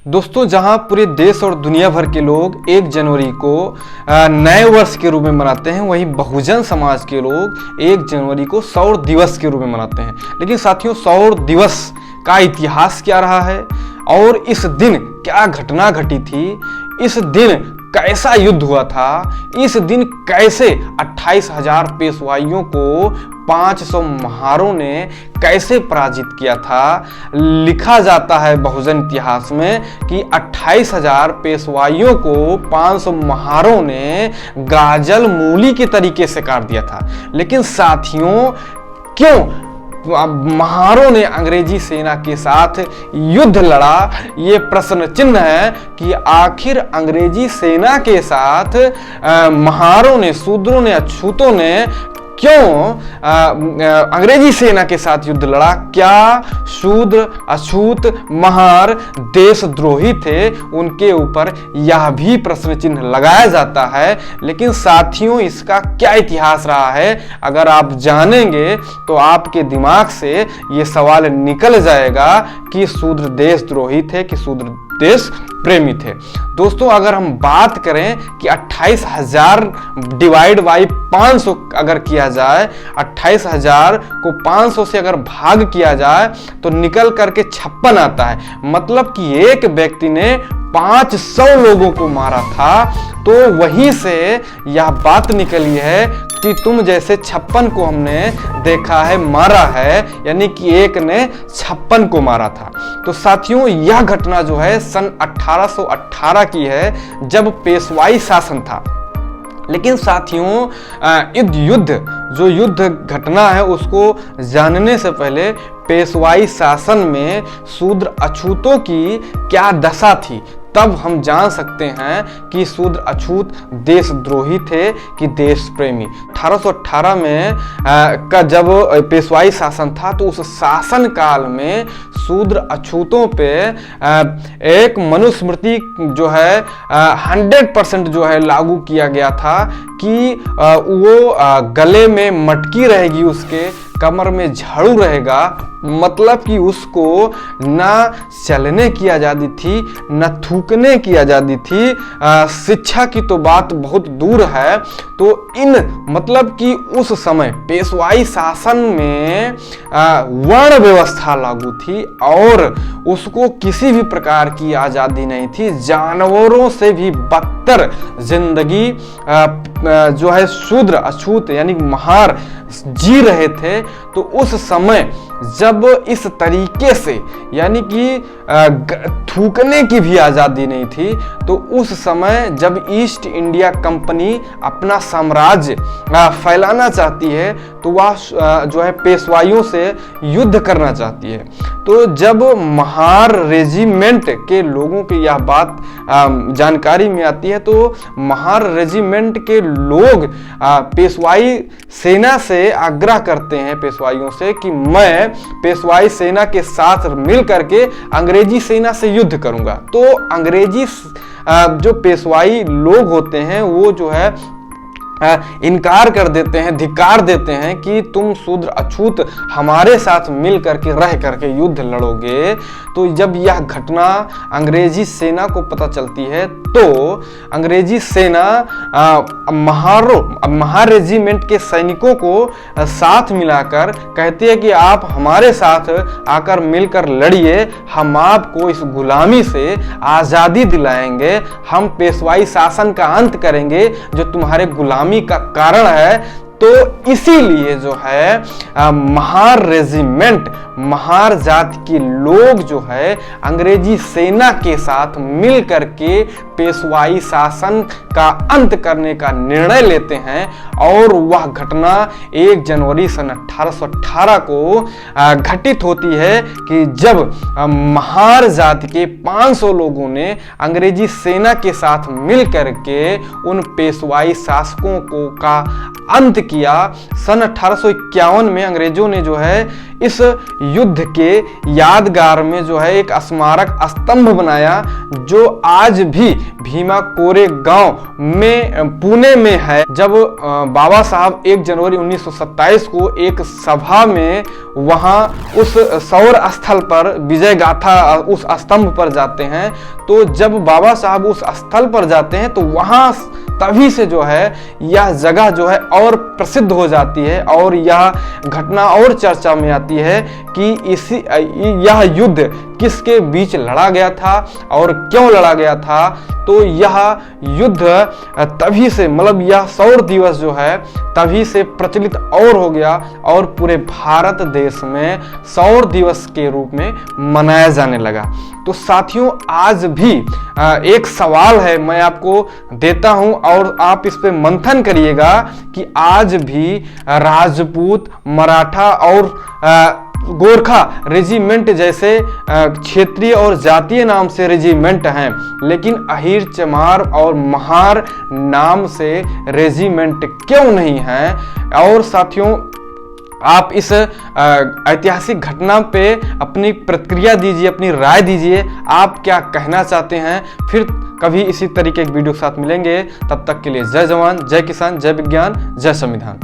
दोस्तों, जहां पूरे देश और दुनिया भर के लोग 1 जनवरी को नए वर्ष के रूप में मनाते हैं, वहीं बहुजन समाज के लोग 1 जनवरी को सौर दिवस के रूप में मनाते हैं। लेकिन साथियों, सौर दिवस का इतिहास क्या रहा है और इस दिन क्या घटना घटी थी, इस दिन कैसा युद्ध हुआ था, इस दिन कैसे 28,000 पेशवाइयों को 500 महारों ने कैसे पराजित किया था। लिखा जाता है बहुजन इतिहास में कि 28,000 पेशवाइयों को 500 महारों ने गाजल मूली के तरीके से काट दिया था। लेकिन साथियों, क्यों महारों ने अंग्रेजी सेना के साथ युद्ध लड़ा, ये प्रश्न चिन्ह है कि आखिर अंग्रेजी सेना के साथ महारों ने, शूद्रों ने, अछूतों ने क्यों अंग्रेजी सेना के साथ युद्ध लड़ा। क्या शूद्र, अछूत, महार देशद्रोही थे? उनके ऊपर यह भी प्रश्न चिन्ह लगाया जाता है। लेकिन साथियों, इसका क्या इतिहास रहा है, अगर आप जानेंगे तो आपके दिमाग से ये सवाल निकल जाएगा कि शूद्र देशद्रोही थे कि शूद्र देश प्रेमी थे। दोस्तों, अगर हम बात करें कि 28,000 डिवाइड बाई 500 अगर किया जाए, 28,000 को 500 से अगर भाग किया जाए तो निकल करके 56 आता है। मतलब कि एक व्यक्ति ने 500 लोगों को मारा था। तो वहीं से यह बात निकली है कि तुम जैसे 56 को हमने देखा है, मारा है, यानी कि एक ने 56 को मारा था। तो साथियों, यह घटना जो है सन 1818 की है, जब पेशवाई शासन था। लेकिन साथियों, जो युद्ध घटना है उसको जानने से पहले पेशवाई शासन में शूद्र अछूतों की क्या दशा थी, तब हम जान सकते हैं कि शूद्र अछूत देशद्रोही थे कि देश प्रेमी। 1818 में का जब पेशवाई शासन था, तो उस शासन काल में शूद्र अछूतों पे एक मनुस्मृति जो है 100% जो है लागू किया गया था कि वो गले में मटकी रहेगी, उसके कमर में झाड़ू रहेगा। मतलब कि उसको ना चलने की आज़ादी थी, न थूकने की आज़ादी थी। शिक्षा की तो बात बहुत दूर है। तो मतलब कि उस समय पेशवाई शासन में वर्ण व्यवस्था लागू थी और उसको किसी भी प्रकार की आज़ादी नहीं थी। जानवरों से भी बदतर जिंदगी जो है शूद्र अछूत यानी महार जी रहे थे। तो उस समय जब इस तरीके से यानी कि थूकने की भी आज़ादी नहीं थी, तो उस समय जब ईस्ट इंडिया कंपनी अपना साम्राज्य फैलाना चाहती है, तो वह जो है पेशवाइयों से युद्ध करना चाहती है। तो जब महार रेजिमेंट के लोगों की यह बात जानकारी में आती है, तो महार रेजिमेंट के लोग पेशवाई सेना से आग्रह करते हैं, पेशवाइयों से, कि मैं पेशवाई सेना के साथ मिल करके अंग्रेजी सेना से युद्ध करूंगा। तो अंग्रेजी जो पेशवाई लोग होते हैं वो जो है इनकार कर देते हैं, धिक्कार देते हैं कि तुम शूद्र अछूत हमारे साथ मिल करके रह करके युद्ध लड़ोगे। तो जब यह घटना अंग्रेजी सेना को पता चलती है, तो अंग्रेजी सेना महार रेजिमेंट के सैनिकों को साथ मिलाकर कहती है कि आप हमारे साथ आकर मिलकर लड़िए, हम आपको इस गुलामी से आज़ादी दिलाएंगे, हम पेशवाई शासन का अंत करेंगे जो तुम्हारे गुलामी का कारण है। तो इसीलिए जो है महार रेजिमेंट, महार जाति के लोग जो है अंग्रेजी सेना के साथ मिल करके पेशवाई शासन का अंत करने का निर्णय लेते हैं। और वह घटना 1 जनवरी सन 1818 को घटित होती है कि जब महार जाति के 500 लोगों ने अंग्रेजी सेना के साथ मिल करके उन पेशवाई शासकों का अंत किया। सन 1851 में अंग्रेजों ने जो है इस युद्ध के यादगार में जो है एक स्मारक स्तंभ बनाया, जो आज भी भीमा कोरेगांव में पुणे में है। जब बाबा साहब 1 जनवरी 1927 को एक सभा में वहां उस सौर स्थल पर विजय गाथा उस स्तंभ पर जाते हैं, तो जब बाबा साहब उस स्थल पर जाते हैं तो वहां तभी से जो है यह जगह जो है और प्रसिद्ध हो जाती है और यह घटना और चर्चा में आती है कि यह युद्ध किसके बीच लड़ा गया था और क्यों लड़ा गया था। तो यह युद्ध तभी से, मतलब यह सौर दिवस जो है तभी से प्रचलित और हो गया और पूरे भारत देश में सौर दिवस के रूप में मनाया जाने लगा। तो साथियों, आज भी एक सवाल है, मैं आपको देता हूं और आप इस पे मंथन करिएगा कि आज भी राजपूत, मराठा और गोरखा रेजिमेंट जैसे क्षेत्रीय और जातीय नाम से रेजिमेंट हैं, लेकिन अहीर, चमार और महार नाम से रेजिमेंट क्यों नहीं हैं। और साथियों, आप इस ऐतिहासिक घटना पे अपनी प्रतिक्रिया दीजिए, अपनी राय दीजिए, आप क्या कहना चाहते हैं। फिर कभी इसी तरीके के वीडियो के साथ मिलेंगे, तब तक के लिए जय जवान, जय किसान, जय विज्ञान, जय संविधान।